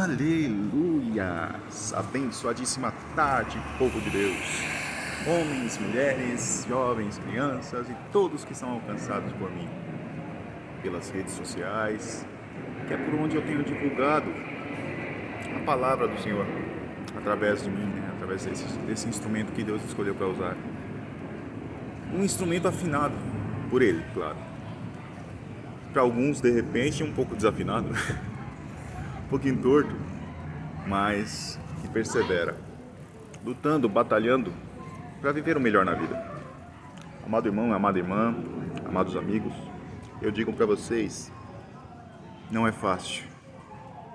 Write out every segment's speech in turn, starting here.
Aleluia! Abençoadíssima tarde, povo de Deus. Homens, mulheres, jovens, crianças e todos que são alcançados por mim. Pelas redes sociais, que é por onde eu tenho divulgado a palavra do Senhor. Através de mim, através desse instrumento que Deus escolheu para usar. Um instrumento afinado por Ele, claro. Para alguns, de repente, um pouco desafinado. Um pouquinho torto, mas que persevera, lutando, batalhando para viver o melhor na vida. Amado irmão, amada irmã, amados amigos, eu digo para vocês, não é fácil,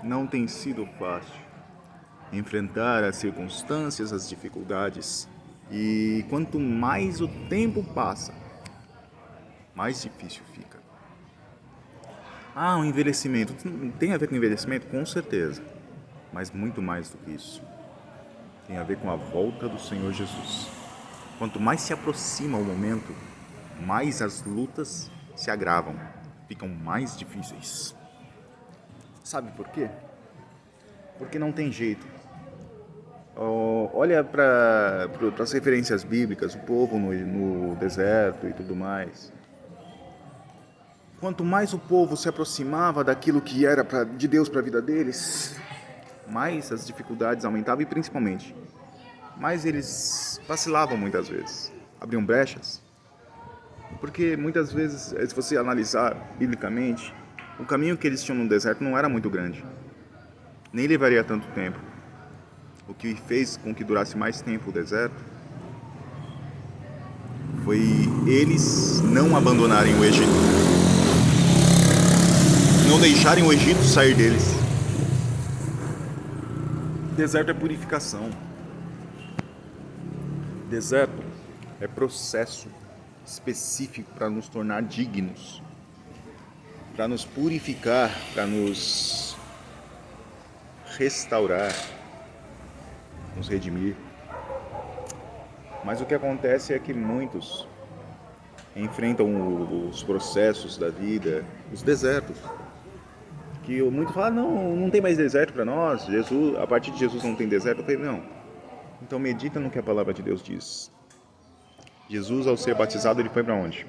não tem sido fácil enfrentar as circunstâncias, as dificuldades, e quanto mais o tempo passa, mais difícil fica. O envelhecimento. Tem a ver com envelhecimento? Com certeza. Mas muito mais do que isso. Tem a ver com a volta do Senhor Jesus. Quanto mais se aproxima o momento, mais as lutas se agravam. Ficam mais difíceis. Sabe por quê? Porque não tem jeito. Olha para as referências bíblicas, o povo no deserto e tudo mais. Quanto mais o povo se aproximava daquilo que era de Deus para a vida deles, mais as dificuldades aumentavam e principalmente, mais eles vacilavam muitas vezes, abriam brechas. Porque muitas vezes, se você analisar biblicamente, o caminho que eles tinham no deserto não era muito grande, nem levaria tanto tempo. O que fez com que durasse mais tempo o deserto foi eles não abandonarem o Egito. Não deixarem o Egito sair deles. Deserto é purificação. Deserto é processo específico para nos tornar dignos, para nos purificar, para nos restaurar, nos redimir. Mas o que acontece é que muitos enfrentam os processos da vida, os desertos. Que muito fala, não tem mais deserto para nós, Jesus, a partir de Jesus não tem deserto. Eu falei, não. Então medita no que a palavra de Deus diz. Jesus, ao ser batizado, ele foi para onde?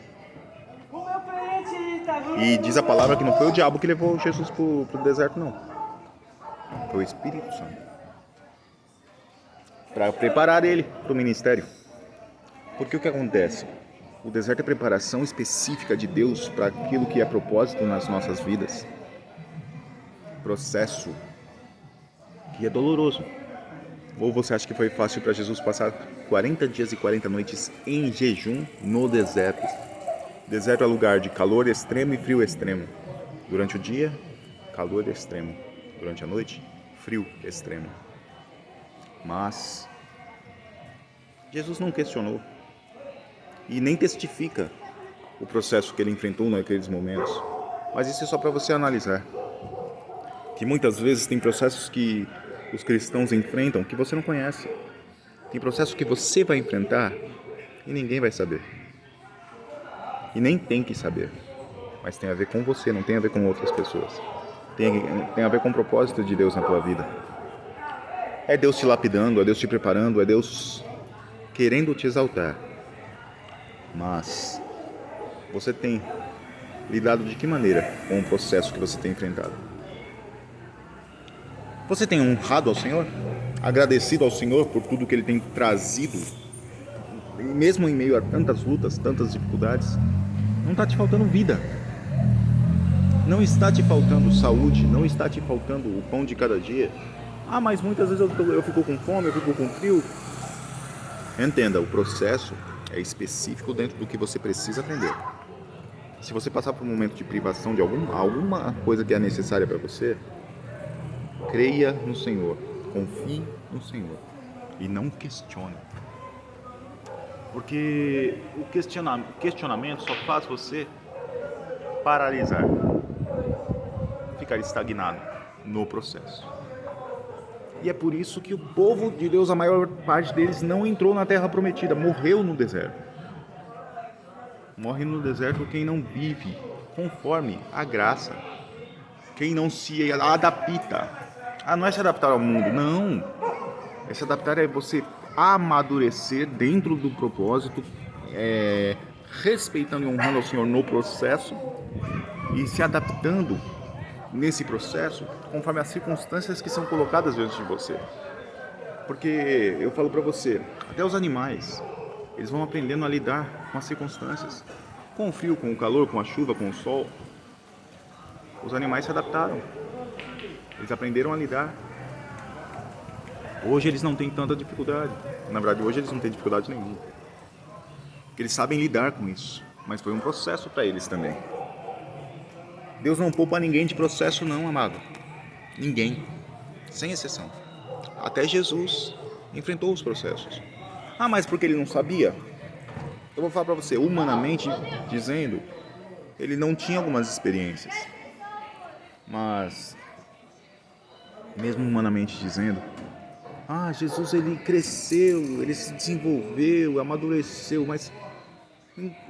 E diz a palavra que não foi o diabo que levou Jesus pro deserto, não. Foi o Espírito Santo. Para preparar ele para o ministério. Porque o que acontece? O deserto é preparação específica de Deus para aquilo que é propósito nas nossas vidas. Processo que é doloroso. Ou você acha que foi fácil para Jesus passar 40 dias e 40 noites em jejum no deserto? Deserto é lugar de calor extremo e frio extremo. Durante o dia, calor extremo. Durante a noite, frio extremo. Mas Jesus não questionou e nem testifica o processo que ele enfrentou naqueles momentos. Mas isso é só para você analisar. Que muitas vezes tem processos que os cristãos enfrentam que você não conhece. Tem processos que você vai enfrentar e ninguém vai saber. E nem tem que saber. Mas tem a ver com você, não tem a ver com outras pessoas. Tem a ver com o propósito de Deus na tua vida. É Deus te lapidando, é Deus te preparando, é Deus querendo te exaltar. Mas você tem lidado de que maneira com o processo que você tem enfrentado? Você tem honrado ao Senhor? Agradecido ao Senhor por tudo que Ele tem trazido? E mesmo em meio a tantas lutas, tantas dificuldades, não está te faltando vida. Não está te faltando saúde, não está te faltando o pão de cada dia. Mas muitas vezes eu fico com fome, eu fico com frio. Entenda, o processo é específico dentro do que você precisa aprender. Se você passar por um momento de privação de alguma coisa que é necessária para você, creia no Senhor, confie no Senhor e não questione. Porque o questionamento só faz você paralisar, ficar estagnado no processo. E é por isso que o povo de Deus, a maior parte deles, não entrou na terra prometida, morreu no deserto. Morre no deserto quem não vive conforme a graça, quem não se adapta Ah, não é se adaptar ao mundo, não. É se adaptar, é você amadurecer dentro do propósito, respeitando e honrando ao Senhor no processo e se adaptando nesse processo conforme as circunstâncias que são colocadas diante de você. Porque eu falo pra você, até os animais, eles vão aprendendo a lidar com as circunstâncias. Com o frio, com o calor, com a chuva, com o sol. Os animais se adaptaram. Eles aprenderam a lidar. Hoje eles não têm tanta dificuldade. Na verdade, hoje eles não têm dificuldade nenhuma. Porque eles sabem lidar com isso. Mas foi um processo para eles também. Deus não poupa ninguém de processo não, amado. Ninguém. Sem exceção. Até Jesus enfrentou os processos. Ah, mas porque ele não sabia? Eu vou falar para você, humanamente dizendo, ele não tinha algumas experiências. Mas, mesmo humanamente dizendo, Jesus ele cresceu, ele se desenvolveu, amadureceu, mas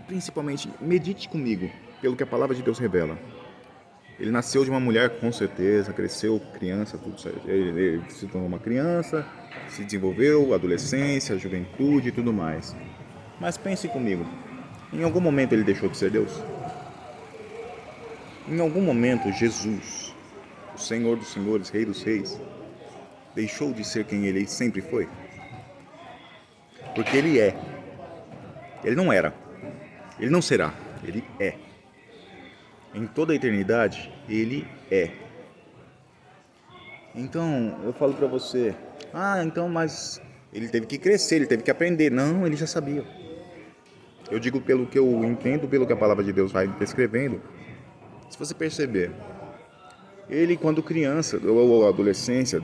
principalmente, medite comigo, pelo que a palavra de Deus revela. Ele nasceu de uma mulher, com certeza, cresceu criança, tudo certo. Ele se tornou uma criança, se desenvolveu, adolescência, juventude e tudo mais. Mas pense comigo, em algum momento ele deixou de ser Deus? Em algum momento Jesus, o Senhor dos Senhores, Rei dos Reis, deixou de ser quem ele sempre foi? Porque ele é. Ele não era. Ele não será. Ele é. Em toda a eternidade, ele é. Então, eu falo pra você, mas ele teve que crescer, ele teve que aprender. Não, ele já sabia. Eu digo pelo que eu entendo, pelo que a palavra de Deus vai descrevendo. Se você perceber, ele quando criança, ou adolescência,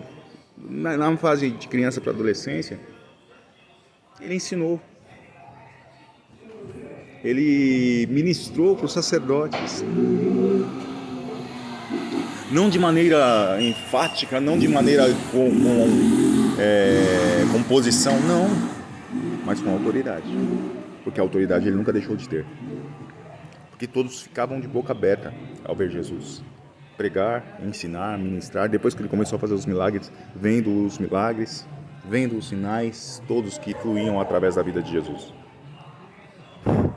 na fase de criança para adolescência, ele ensinou. Ele ministrou para os sacerdotes. Não de maneira enfática, não de maneira com posição, não, mas com autoridade. Porque a autoridade ele nunca deixou de ter. Porque todos ficavam de boca aberta ao ver Jesus pregar, ensinar, ministrar. Depois que ele começou a fazer os milagres, vendo os milagres, vendo os sinais, todos que fluíam através da vida de Jesus.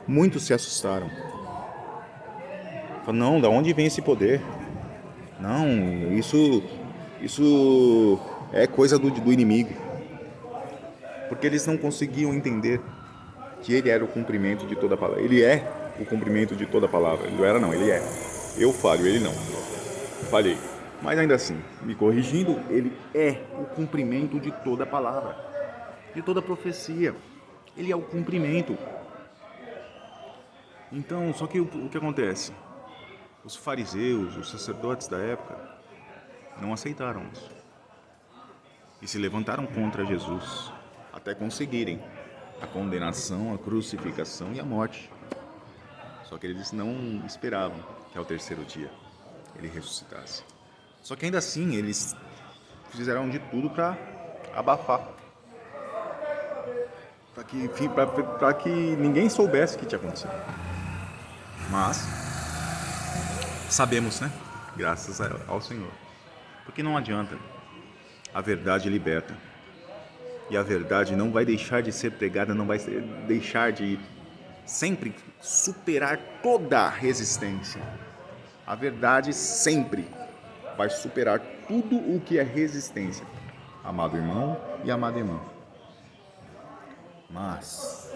Muitos se assustaram. Falaram, não, da onde vem esse poder? Não, isso é coisa do inimigo. Porque eles não conseguiam entender que ele era o cumprimento de toda a palavra. Ele é o cumprimento de toda a palavra. Ele não era, não, ele é. Eu falho, ele não. Falhei. Mas ainda assim, me corrigindo, ele é o cumprimento de toda a palavra, de toda a profecia. Ele é o cumprimento. Então, só que o que acontece? Os fariseus, os sacerdotes da época, não aceitaram isso. E se levantaram contra Jesus, até conseguirem a condenação, a crucificação e a morte. Só que eles não esperavam que ao terceiro dia ele ressuscitasse. Só que ainda assim eles fizeram de tudo para abafar, para que ninguém soubesse o que tinha acontecido. Mas sabemos, né? Graças ao Senhor. Porque não adianta. A verdade liberta. E a verdade não vai deixar de ser pregada, não vai deixar de sempre superar toda a resistência. A verdade sempre vai superar tudo o que é resistência, amado irmão e amada irmã. Mas,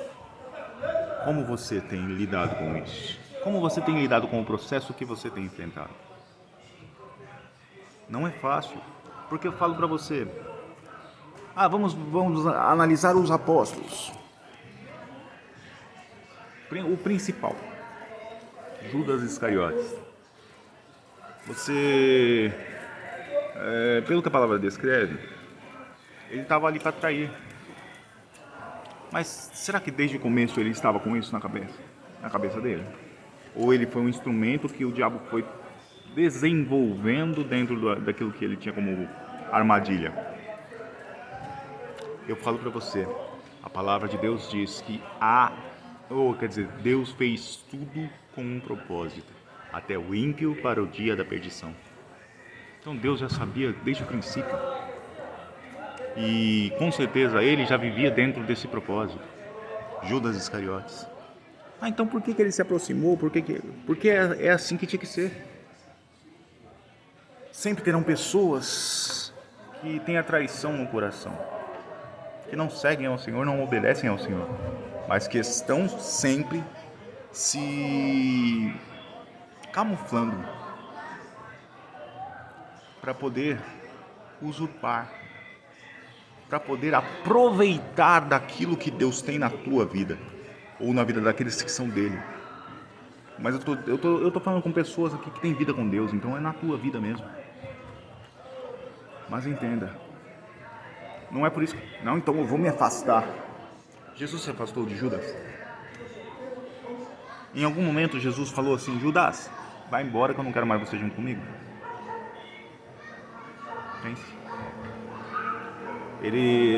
como você tem lidado com isso? Como você tem lidado com o processo que você tem enfrentado? Não é fácil, porque eu falo para você, vamos analisar os apóstolos. O principal, Judas Iscariotes. Você, pelo que a palavra descreve, ele estava ali para trair. Mas será que desde o começo ele estava com isso na cabeça dele? Ou ele foi um instrumento que o diabo foi desenvolvendo dentro daquilo que ele tinha como armadilha? Eu falo para você, a palavra de Deus diz que Deus fez tudo com um propósito, até o ímpio para o dia da perdição. Então Deus já sabia desde o princípio. E com certeza ele já vivia dentro desse propósito. Judas Iscariotes. Então por que ele se aproximou? Porque é assim que tinha que ser. Sempre terão pessoas que têm a traição no coração, que não seguem ao Senhor, não obedecem ao Senhor, mas que estão sempre se camuflando para poder usurpar, para poder aproveitar daquilo que Deus tem na tua vida ou na vida daqueles que são dele. Mas eu tô falando com pessoas aqui que têm vida com Deus, então é na tua vida mesmo. Mas entenda, não é por isso. Não, então eu vou me afastar. Jesus se afastou de Judas. Em algum momento Jesus falou assim: Judas, vai embora que eu não quero mais você junto comigo. Pense.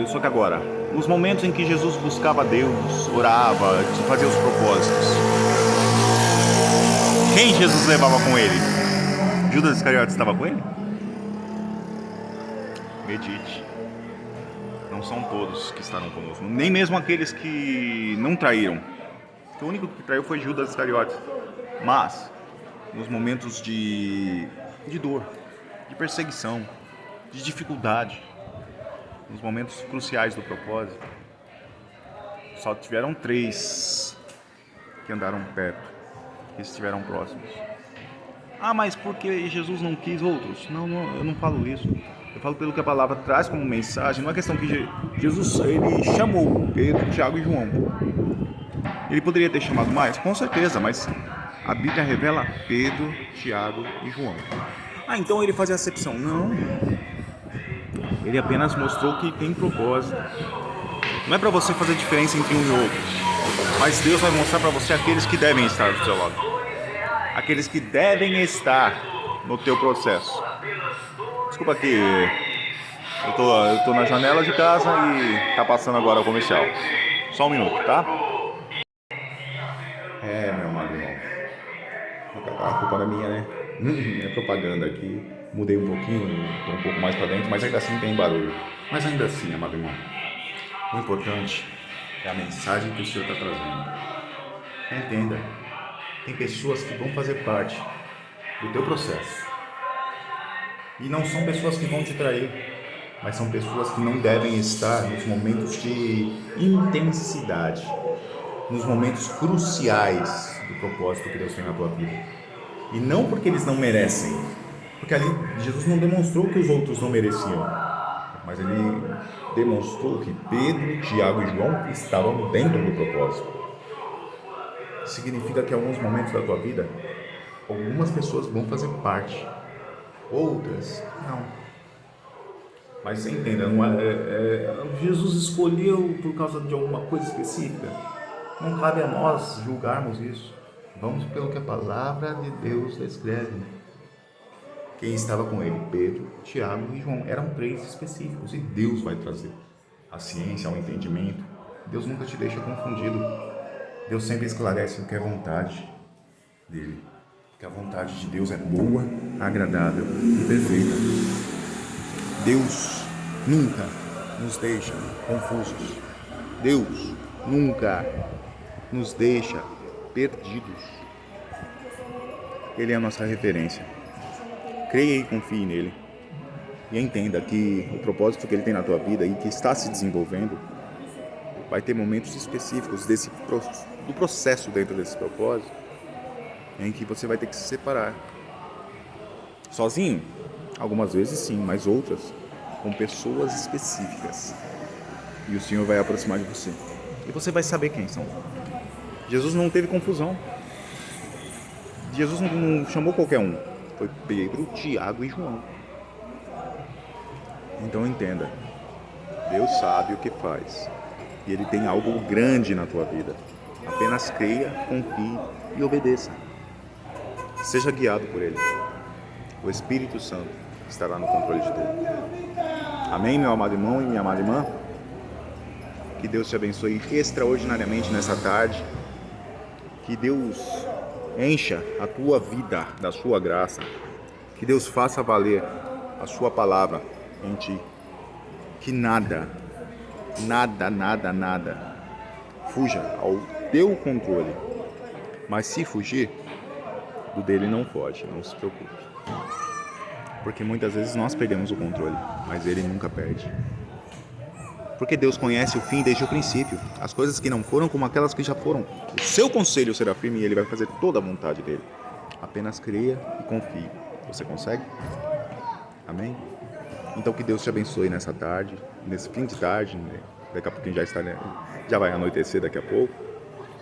Só que agora, nos momentos em que Jesus buscava Deus, orava, fazia os propósitos, quem Jesus levava com ele? Judas Iscariotes estava com ele? Medite. Não são todos que estarão conosco, nem mesmo aqueles que não traíram. O único que traiu foi Judas Iscariotes. Mas nos momentos de dor, de perseguição, de dificuldade, nos momentos cruciais do propósito, só tiveram 3 que andaram perto, que estiveram próximos. Mas porque Jesus não quis outros? Não, eu não falo isso. Eu falo pelo que a palavra traz como mensagem. Não é questão que Jesus ele chamou Pedro, Tiago e João. Ele poderia ter chamado mais? Com certeza, mas a Bíblia revela Pedro, Tiago e João. Então ele fazia acepção? Não. Ele apenas mostrou que tem propósito. Não é para você fazer diferença entre um e outro, mas Deus vai mostrar para você aqueles que devem estar do seu lado, aqueles que devem estar no teu processo. Desculpa que eu tô na janela de casa e tá passando agora o comercial. Só um minuto, tá? Meu amado irmão, a culpa não é minha, né? É propaganda aqui. Mudei um pouquinho, tô um pouco mais para dentro, mas ainda assim tem barulho. Mas ainda assim, amado irmão, o importante é a mensagem que o Senhor está trazendo. Entenda, tem pessoas que vão fazer parte do teu processo. E não são pessoas que vão te trair, mas são pessoas que não devem estar nos momentos de intensidade, nos momentos cruciais do propósito que Deus tem na tua vida. E não porque eles não merecem, porque ali Jesus não demonstrou que os outros não mereciam, mas ele demonstrou que Pedro, Tiago e João estavam dentro do propósito. Significa que em alguns momentos da tua vida, algumas pessoas vão fazer parte, outras não. Mas você entenda, Jesus escolheu por causa de alguma coisa específica. Não cabe a nós julgarmos isso. Vamos pelo que a palavra de Deus descreve. Quem estava com ele? Pedro, Tiago e João. Eram 3 específicos. E Deus vai trazer a ciência, o entendimento. Deus nunca te deixa confundido. Deus sempre esclarece o que é vontade dele. Porque a vontade de Deus é boa, agradável e perfeita. Deus nunca nos deixa confusos. Deus nunca nos deixa perdidos. Ele é a nossa referência. Creia e confie nele. E entenda que o propósito que ele tem na tua vida e que está se desenvolvendo vai ter momentos específicos do processo dentro desse propósito em que você vai ter que se separar. Sozinho? Algumas vezes sim, mas outras com pessoas específicas. E o Senhor vai aproximar de você. E você vai saber quem são. Jesus não teve confusão. Jesus não chamou qualquer um. Foi Pedro, Tiago e João. Então entenda. Deus sabe o que faz. E Ele tem algo grande na tua vida. Apenas creia, confie e obedeça. Seja guiado por Ele. O Espírito Santo estará no controle de tudo. Amém, meu amado irmão e minha amada irmã? Que Deus te abençoe extraordinariamente nessa tarde. Que Deus encha a tua vida da sua graça. Que Deus faça valer a sua palavra em ti. Que nada fuja ao teu controle. Mas se fugir, do dele não foge, não se preocupe. Porque muitas vezes nós perdemos o controle, mas ele nunca perde. Porque Deus conhece o fim desde o princípio. As coisas que não foram como aquelas que já foram. O seu conselho será firme e ele vai fazer toda a vontade dele. Apenas creia e confie. Você consegue? Amém? Então que Deus te abençoe nessa tarde, nesse fim de tarde, né? Daqui a pouquinho já vai anoitecer daqui a pouco.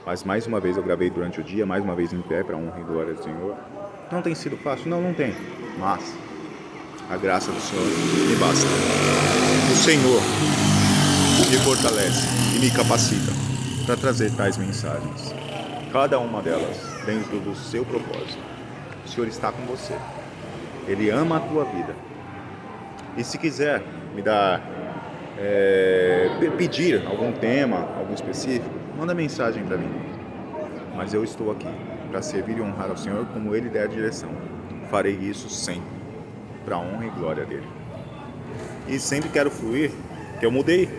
Mas mais uma vez eu gravei durante o dia, mais uma vez em pé, para honra e glória do Senhor. Não tem sido fácil? Não tem. Mas a graça do Senhor me basta. O Senhor me fortalece e me capacita para trazer tais mensagens. Cada uma delas dentro do seu propósito. O Senhor está com você. Ele ama a tua vida. E se quiser me dar, pedir algum tema, algum específico, manda mensagem para mim. Mas eu estou aqui para servir e honrar ao Senhor como Ele der a direção. Farei isso sempre, para a honra e glória dEle. E sempre quero fluir, que eu mudei.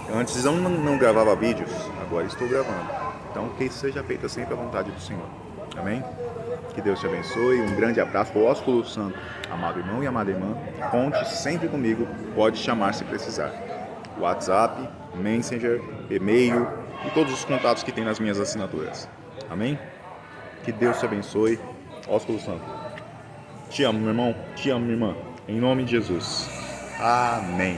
Eu antes não gravava vídeos, agora estou gravando. Então que isso seja feito sempre à vontade do Senhor. Amém? Que Deus te abençoe. Um grande abraço. O Ósculo Santo. Amado irmão e amada irmã, conte sempre comigo. Pode chamar se precisar. WhatsApp, Messenger, e-mail e todos os contatos que tem nas minhas assinaturas. Amém? Que Deus te abençoe. Ósculo Santo. Te amo, meu irmão. Te amo, minha irmã. Em nome de Jesus. Amém.